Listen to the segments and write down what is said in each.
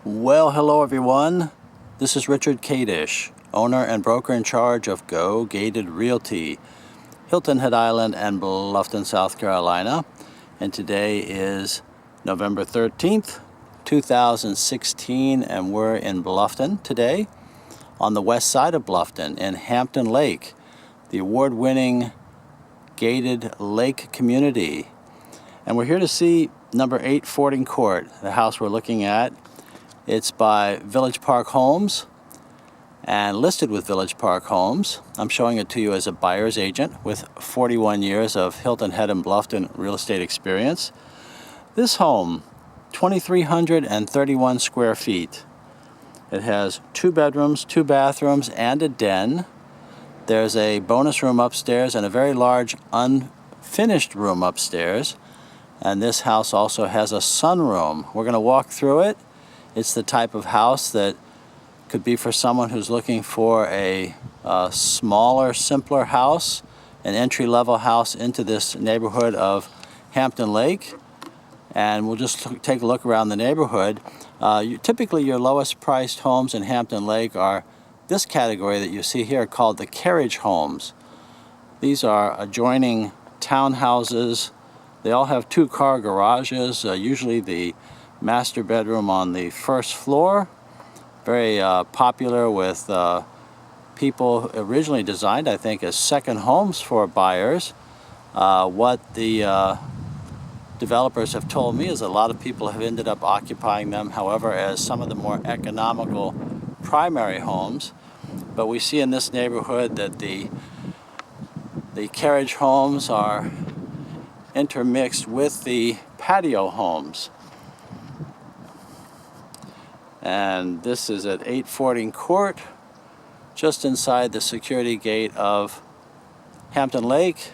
Well, hello everyone. This is Richard Kadish, owner and broker in charge of Go Gated Realty, Hilton Head Island and Bluffton, South Carolina. And today is November 13th, 2016, and we're in Bluffton today, on the west side of Bluffton in Hampton Lake, the award-winning gated lake community. And we're here to see number 8 Fording Court, the house we're looking at. It's by Village Park Homes and listed with Village Park Homes. I'm showing it to you as a buyer's agent with 41 years of Hilton Head and Bluffton real estate experience. This home, 2,331 square feet. It has 2 bedrooms, 2 bathrooms, and a den. There's a bonus room upstairs and a very large unfinished room upstairs. And this house also has a sunroom. We're going to walk through it. It's the type of house that could be for someone who's looking for a smaller, simpler house, an entry-level house into this neighborhood of Hampton Lake. And we'll just take a look around the neighborhood. Typically, your lowest priced homes in Hampton Lake are this category that you see here called the carriage homes. These are adjoining townhouses. They all have 2-car garages, usually the master bedroom on the first floor. Very popular with people originally designed, I think, as second homes for buyers. What the developers have told me is a lot of people have ended up occupying them, however, as some of the more economical primary homes. But we see in this neighborhood that the carriage homes are intermixed with the patio homes. And this is at 8 Fording Court, just inside the security gate of Hampton Lake.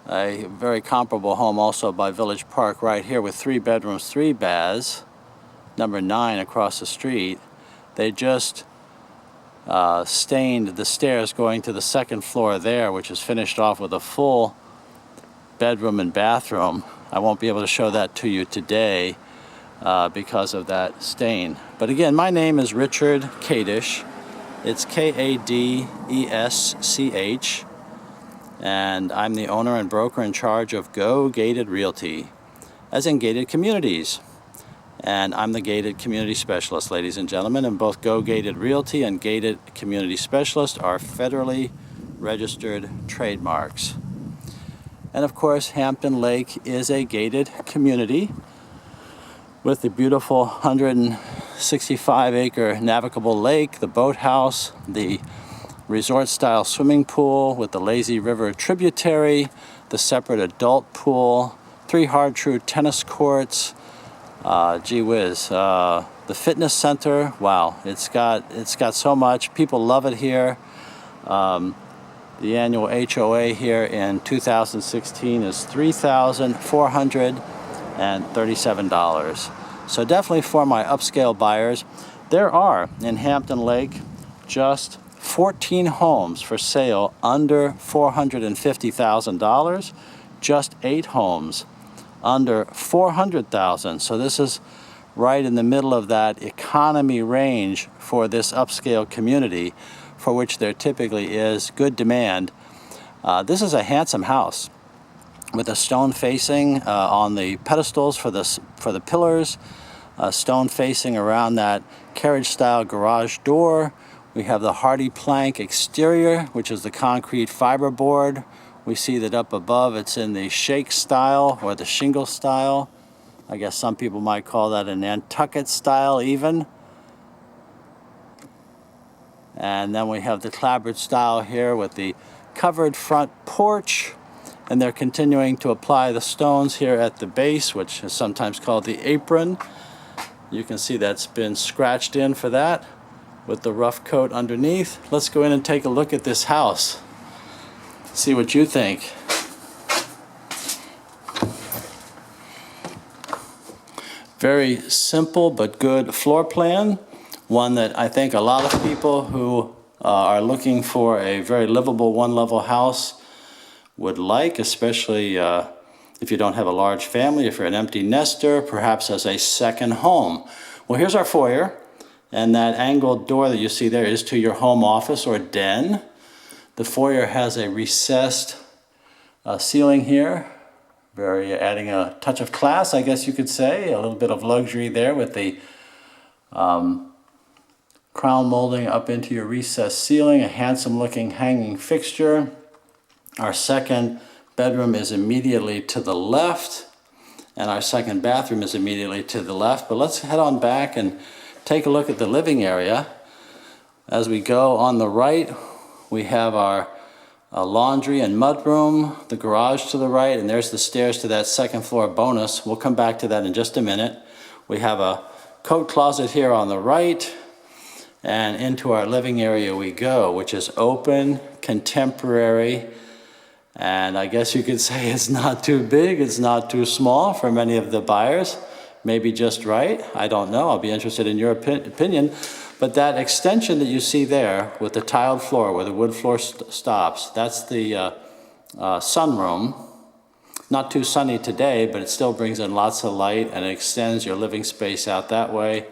A very comparable home also by Village Park right here with 3 bedrooms, 3 baths, number 9 across the street. They just stained the stairs going to the second floor there, which is finished off with a full bedroom and bathroom. I won't be able to show that to you today because of that stain. But again, my name is Richard Kadish. It's Kadeshch, and I'm the owner and broker in charge of Go Gated Realty, as in gated communities. And I'm the gated community specialist, ladies and gentlemen, and both Go Gated Realty and Gated Community Specialist are federally registered trademarks. And of course, Hampton Lake is a gated community with the beautiful 165-acre navigable lake, the boathouse, the resort-style swimming pool with the lazy river tributary, the separate adult pool, 3 hard-true tennis courts, gee whiz, the fitness center. Wow, it's got so much. People love it here. The annual HOA here in 2016 is $3,437. So definitely for my upscale buyers. There are in Hampton Lake just 14 homes for sale under $450,000, just 8 homes under $400,000. So this is right in the middle of that economy range for this upscale community, for which there typically is good demand. This is a handsome house with a stone facing on the pedestals for the pillars, stone facing around that carriage-style garage door. We have the hardy plank exterior, which is the concrete fiberboard. We see that up above it's in the shake style or the shingle style. I guess some people might call that a Nantucket style even. And then we have the clapboard style here with the covered front porch. And they're continuing to apply the stones here at the base, which is sometimes called the apron. You can see that's been scratched in for that with the rough coat underneath. Let's go in and take a look at this house. See what you think. Very simple but good floor plan. One that I think a lot of people who are looking for a very livable one-level house would like, especially if you don't have a large family, if you're an empty nester, perhaps as a second home. Well, here's our foyer, and that angled door that you see there is to your home office or den. The foyer has a recessed ceiling here, adding a touch of class, I guess you could say, a little bit of luxury there with the crown molding up into your recessed ceiling, a handsome looking hanging fixture. Our second bedroom is immediately to the left, and our second bathroom is immediately to the left. But let's head on back and take a look at the living area. As we go on the right, we have our laundry and mudroom, the garage to the right, and there's the stairs to that second floor bonus. We'll come back to that in just a minute. We have a coat closet here on the right, and into our living area we go, which is open, contemporary, and I guess you could say it's not too big, it's not too small for many of the buyers. Maybe just right, I don't know. I'll be interested in your opinion. But that extension that you see there with the tiled floor, where the wood floor stops, that's the sunroom. Not too sunny today, but it still brings in lots of light and it extends your living space out that way.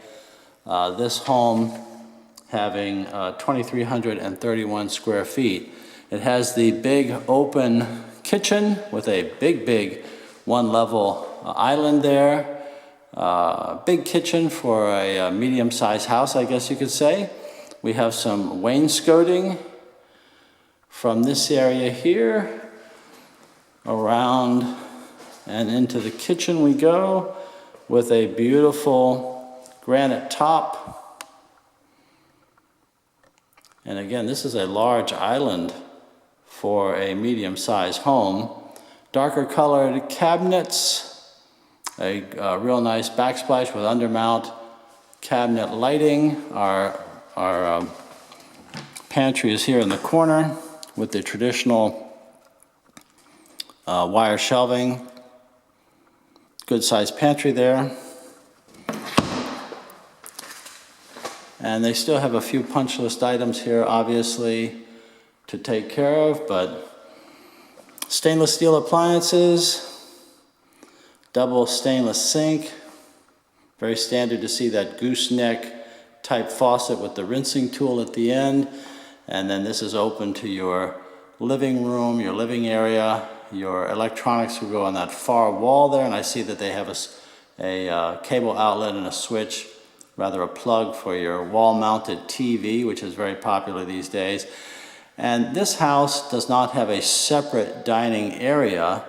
This home having 2,331 square feet. It has the big open kitchen with a big one-level island there. Big kitchen for a medium-sized house, I guess you could say. We have some wainscoting from this area here around and into the kitchen we go with a beautiful granite top. And again, this is a large island for a medium-sized home. Darker colored cabinets, a real nice backsplash with undermount cabinet lighting. Our pantry is here in the corner with the traditional wire shelving. Good sized pantry there. And they still have a few punch list items here, obviously, to take care of, but stainless steel appliances, double stainless sink, very standard to see that gooseneck type faucet with the rinsing tool at the end. And then this is open to your living room, your living area. Your electronics will go on that far wall there, and I see that they have a cable outlet and a switch, rather a plug for your wall-mounted TV, which is very popular these days. And this house does not have a separate dining area.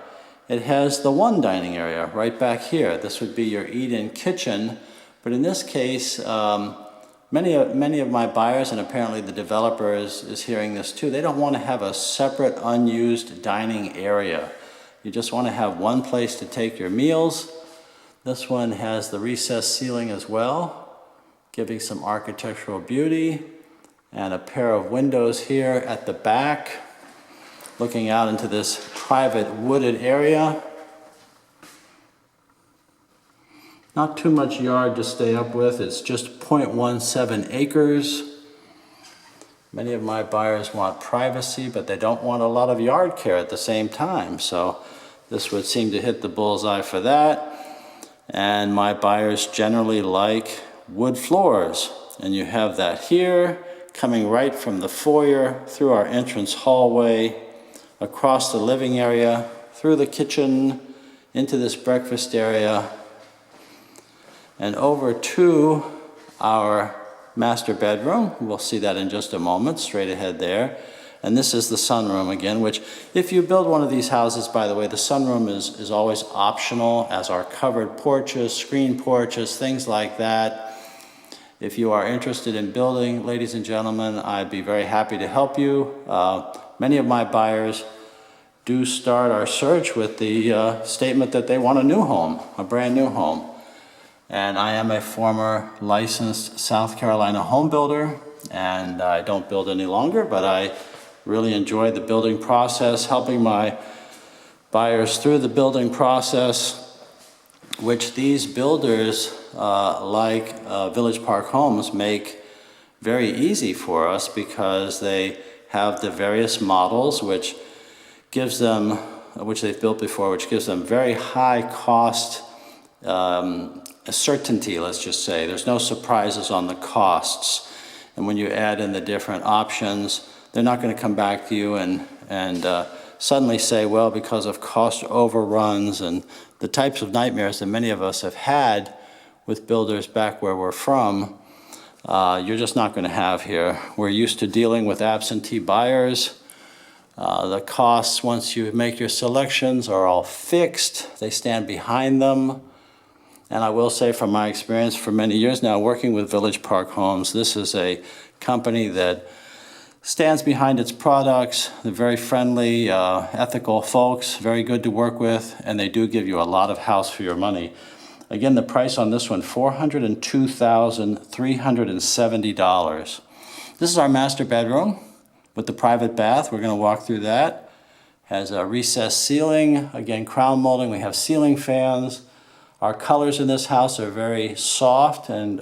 It has the one dining area right back here. This would be your eat-in kitchen, but in this case, many of my buyers, and apparently the developer is hearing this too, they don't want to have a separate unused dining area. You just want to have one place to take your meals. This one has the recessed ceiling as well, giving some architectural beauty, and a pair of windows here at the back, looking out into this private wooded area. Not too much yard to stay up with. It's just 0.17 acres. Many of my buyers want privacy, but they don't want a lot of yard care at the same time. So this would seem to hit the bullseye for that. And my buyers generally like wood floors. And you have that here, coming right from the foyer, through our entrance hallway, across the living area, through the kitchen, into this breakfast area, and over to our master bedroom. We'll see that in just a moment, straight ahead there. And this is the sunroom again, which if you build one of these houses, by the way, the sunroom is always optional, as are covered porches, screen porches, things like that. If you are interested in building, ladies and gentlemen, I'd be very happy to help you. Many of my buyers do start our search with the statement that they want a new home, a brand new home. And I am a former licensed South Carolina home builder, and I don't build any longer, but I really enjoy the building process, helping my buyers through the building process, which these builders like Village Park Homes make very easy for us, because they have the various models, which gives them which they've built before, which gives them very high cost certainty, let's just say. There's no surprises on the costs. And when you add in the different options, they're not going to come back to you and suddenly say, well, because of cost overruns and the types of nightmares that many of us have had with builders back where we're from, you're just not going to have here. We're used to dealing with absentee buyers. The costs, once you make your selections, are all fixed. They stand behind them. And I will say from my experience for many years now working with Village Park Homes, this is a company that stands behind its products. They're very friendly, ethical folks, very good to work with, and they do give you a lot of house for your money. Again, the price on this one, $402,370. This is our master bedroom with the private bath. We're going to walk through that. Has a recessed ceiling, again, crown molding. We have ceiling fans. Our colors in this house are very soft and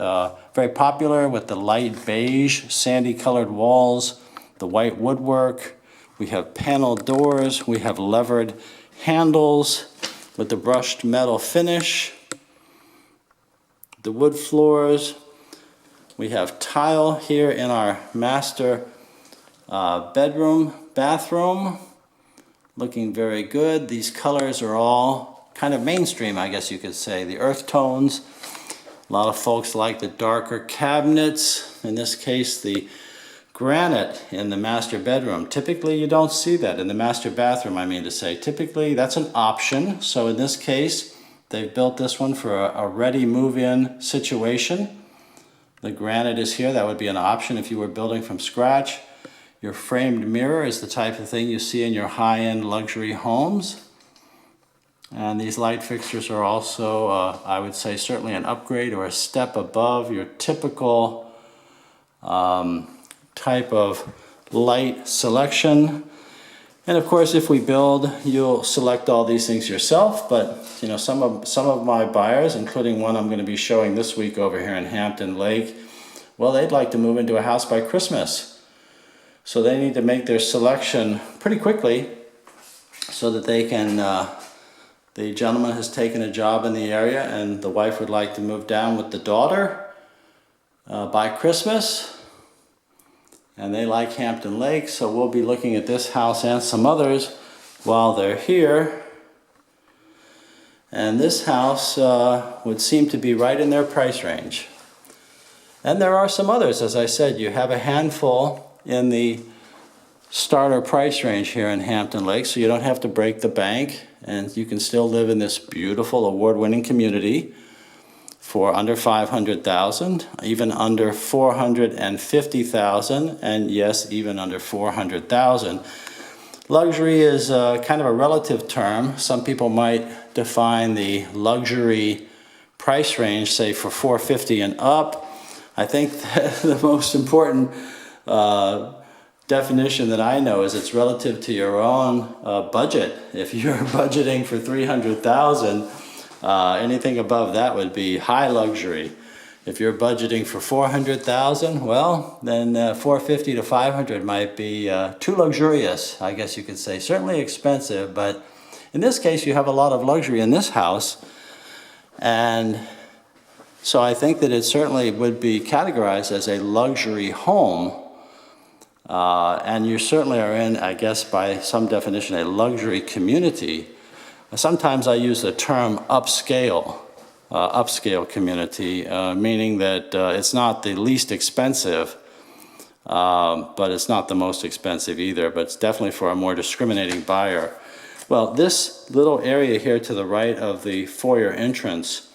very popular with the light beige, sandy colored walls, the white woodwork. We have panel doors. We have levered handles with the brushed metal finish. The wood floors. We have tile here in our master bathroom. Looking very good. These colors are all kind of mainstream, I guess you could say. The earth tones. A lot of folks like the darker cabinets. In this case, the granite in the master bedroom. Typically, you don't see that in the master bathroom, I mean to say. Typically, that's an option. So in this case, they've built this one for a ready move-in situation. The granite is here. That would be an option if you were building from scratch. Your framed mirror is the type of thing you see in your high-end luxury homes. And these light fixtures are also, I would say, certainly an upgrade or a step above your typical type of light selection. And of course, if we build, you'll select all these things yourself. But you know, some of my buyers, including one I'm going to be showing this week over here in Hampton Lake, well, they'd like to move into a house by Christmas. So they need to make their selection pretty quickly so that they can, the gentleman has taken a job in the area and the wife would like to move down with the daughter by Christmas. And they like Hampton Lake, so we'll be looking at this house and some others while they're here. And this house would seem to be right in their price range. And there are some others, as I said. You have a handful in the starter price range here in Hampton Lake, so you don't have to break the bank, and you can still live in this beautiful award-winning community for under $500,000, even under $450,000, and yes, even under $400,000. Luxury is kind of a relative term. Some people might define the luxury price range, say for $450,000 and up. I think that the most important definition that I know is it's relative to your own budget. If you're budgeting for $300,000, anything above that would be high luxury. If you're budgeting for $400,000, well, then $450,000 to $500,000 might be too luxurious, I guess you could say. Certainly expensive, but in this case, you have a lot of luxury in this house. And so I think that it certainly would be categorized as a luxury home. And you certainly are in, I guess, by some definition, a luxury community. Sometimes I use the term upscale community, meaning that it's not the least expensive, but it's not the most expensive either, but it's definitely for a more discriminating buyer. Well, this little area here to the right of the foyer entrance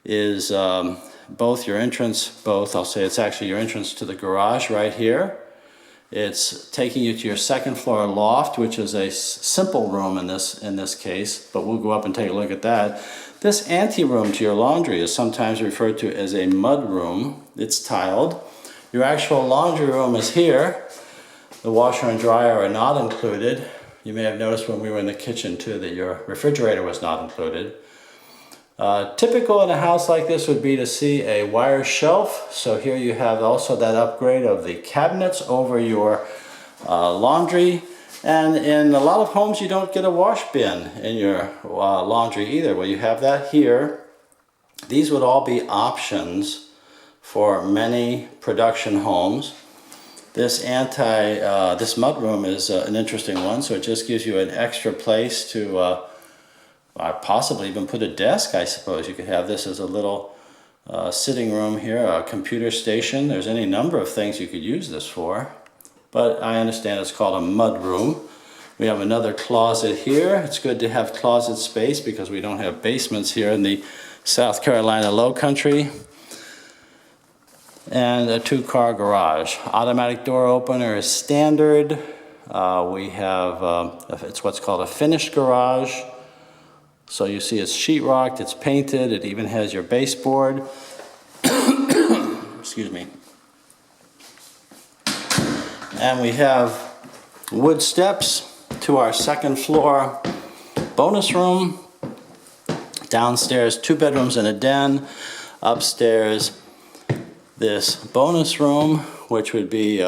is both your entrance, I'll say it's actually your entrance to the garage right here. It's taking you to your second floor loft, which is a simple room in this case, but we'll go up and take a look at that. This anteroom to your laundry is sometimes referred to as a mudroom. It's tiled. Your actual laundry room is here. The washer and dryer are not included. You may have noticed when we were in the kitchen too that your refrigerator was not included. Typical in a house like this would be to see a wire shelf. So here you have also that upgrade of the cabinets over your laundry. And in a lot of homes, you don't get a wash bin in your laundry either. Well, you have that here. These would all be options for many production homes. This mudroom is an interesting one, so it just gives you an extra place to possibly even put a desk, I suppose. You could have this as a little sitting room here, a computer station. There's any number of things you could use this for, but I understand it's called a mudroom. We have another closet here. It's good to have closet space because we don't have basements here in the South Carolina low country. And a 2-car garage. Automatic door opener is standard. We have, it's what's called a finished garage. So you see it's sheetrocked, it's painted, it even has your baseboard. Excuse me. And we have wood steps to our second floor bonus room. Downstairs, 2 bedrooms and a den. Upstairs, this bonus room, which would be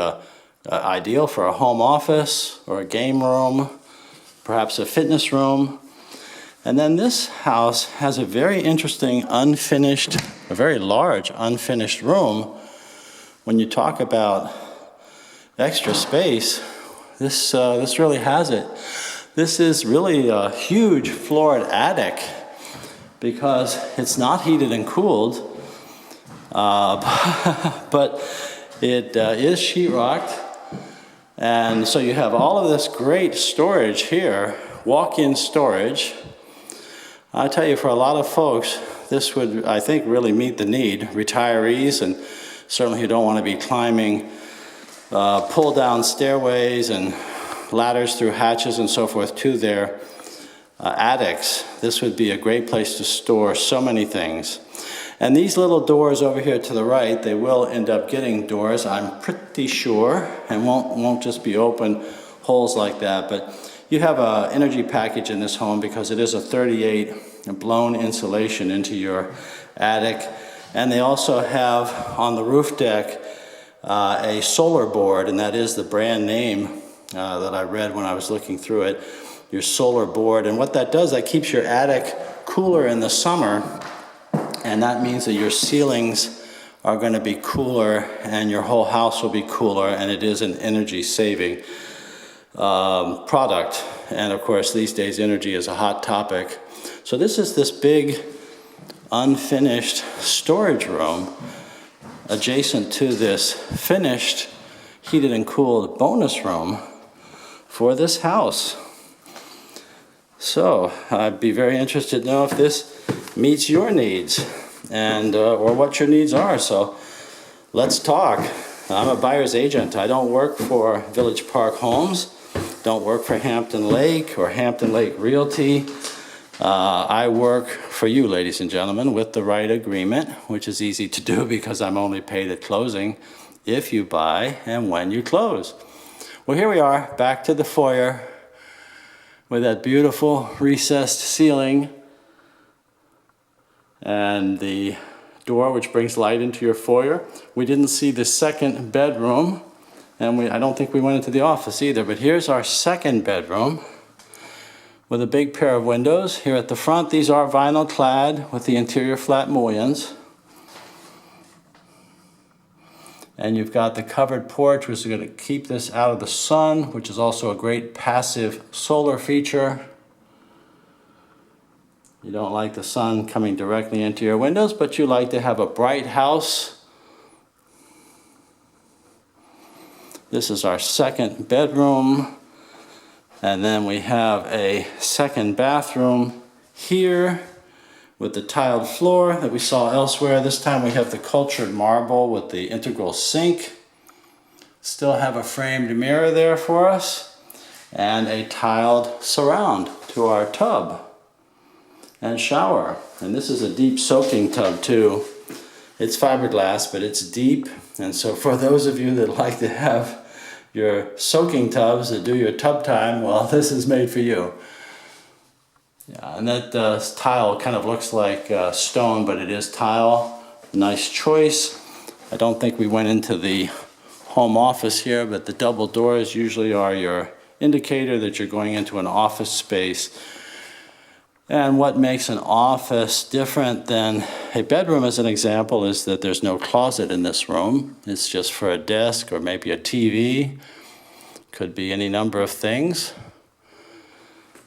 ideal for a home office or a game room, perhaps a fitness room. And then this house has a very interesting unfinished, a very large unfinished room. When you talk about extra space, this really has it. This is really a huge floored attic because it's not heated and cooled. But it is sheetrocked, and so you have all of this great storage here, walk-in storage. I tell you, for a lot of folks, this would, I think, really meet the need. Retirees, and certainly who don't want to be climbing pull-down stairways and ladders through hatches and so forth to their attics. This would be a great place to store so many things. And these little doors over here to the right, they will end up getting doors, I'm pretty sure, and won't just be open holes like that. But you have an energy package in this home because it is a 38 blown insulation into your attic. And they also have on the roof deck a solar board, and that is the brand name that I read when I was looking through it, your solar board. And what that does, that keeps your attic cooler in the summer. And that means that your ceilings are going to be cooler and your whole house will be cooler, and it is an energy-saving product. And of course, these days, energy is a hot topic. So this is this big, unfinished storage room adjacent to this finished, heated and cooled bonus room for this house. So I'd be very interested to know if this meets your needs and or what your needs are. So let's talk. I'm a buyer's agent. I don't work for Village Park Homes, don't work for Hampton Lake or Hampton Lake Realty. I work for you, ladies and gentlemen, with the right agreement, which is easy to do because I'm only paid at closing if you buy and when you close. Well, here we are, back to the foyer with that beautiful recessed ceiling and the door which brings light into your foyer. We didn't see the second bedroom, and I don't think we went into the office either, but here's our second bedroom with a big pair of windows. Here at the front, these are vinyl clad with the interior flat mullions. And you've got the covered porch, which is going to keep this out of the sun, which is also a great passive solar feature. You don't like the sun coming directly into your windows, but you like to have a bright house. This is our second bedroom. And then we have a second bathroom here with the tiled floor that we saw elsewhere. This time we have the cultured marble with the integral sink. Still have a framed mirror there for us, and a tiled surround to our tub and shower. And this is a deep soaking tub too. It's fiberglass, but it's deep. And so for those of you that like to have your soaking tubs that do your tub time, well, this is made for you. Yeah, and that tile kind of looks like stone, but it is tile. Nice choice. I don't think we went into the home office here, but the double doors usually are your indicator that you're going into an office space. And what makes an office different than a bedroom, as an example, is that there's no closet in this room. It's just for a desk or maybe a TV. Could be any number of things.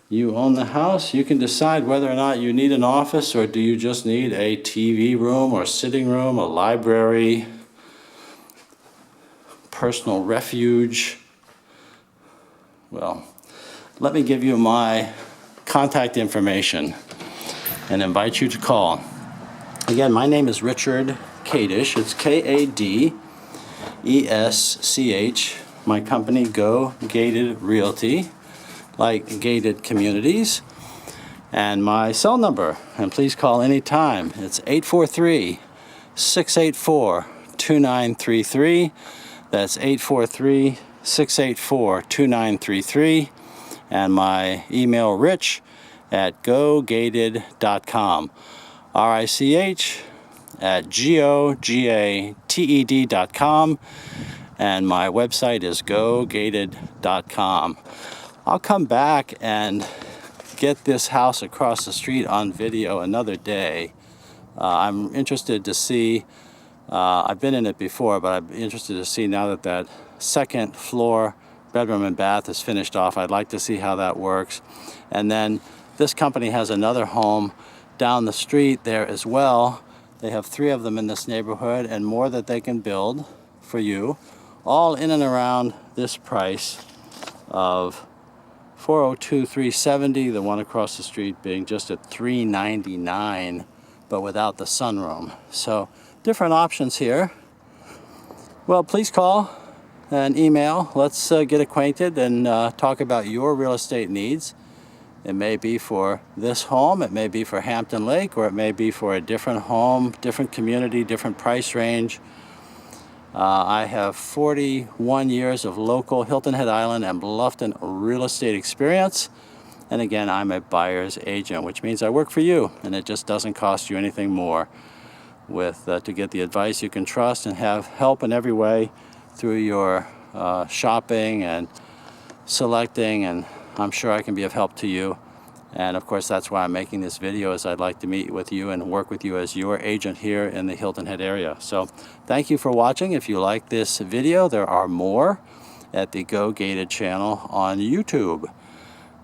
You own the house. You can decide whether or not you need an office, or do you just need a TV room or sitting room, a library, personal refuge. Well, let me give you my contact information and invite you to call. Again, my name is Richard Kadesh. It's Kadesh. My company, Go Gated Realty, like gated communities. And my cell number, and please call anytime. It's 843-684-2933. That's 843-684-2933. And my email, rich@gogated.com. rich@gogated.com. And my website is gogated.com. I'll come back and get this house across the street on video another day. I'm interested to see, I've been in it before, but I'm interested to see now that that second floor bedroom and bath is finished off. I'd like to see how that works. And then this company has another home down the street there as well. They have 3 of them in this neighborhood and more that they can build for you, all in and around this price of $402,370, the one across the street being just at $399, but without the sunroom. So different options here. Well, please call and email. Let's get acquainted and talk about your real estate needs. It may be for this home, it may be for Hampton Lake, or it may be for a different home, different community, different price range. I have 41 years of local Hilton Head Island and Bluffton real estate experience. And again, I'm a buyer's agent, which means I work for you, and it just doesn't cost you anything more to get the advice you can trust and have help in every way through your shopping and selecting, and I'm sure I can be of help to you. And of course, that's why I'm making this video, is I'd like to meet with you and work with you as your agent here in the Hilton Head area. So thank you for watching. If you like this video, there are more at the Go Gated channel on YouTube.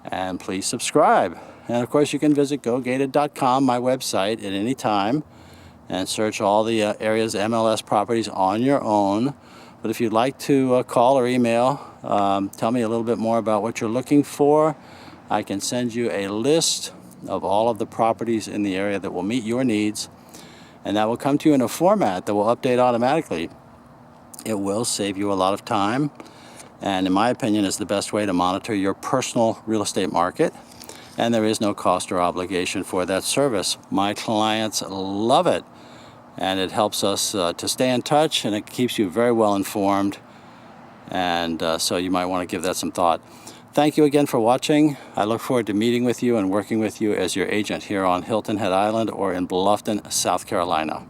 And please subscribe. And of course, you can visit gogated.com, my website, at any time, and search all the area's MLS properties on your own. But if you'd like to call or email, tell me a little bit more about what you're looking for. I can send you a list of all of the properties in the area that will meet your needs, and that will come to you in a format that will update automatically. It will save you a lot of time, and in my opinion is the best way to monitor your personal real estate market, and there is no cost or obligation for that service. My clients love it, and it helps us to stay in touch, and it keeps you very well informed, and so you might want to give that some thought. Thank you again for watching. I look forward to meeting with you and working with you as your agent here on Hilton Head Island or in Bluffton, South Carolina.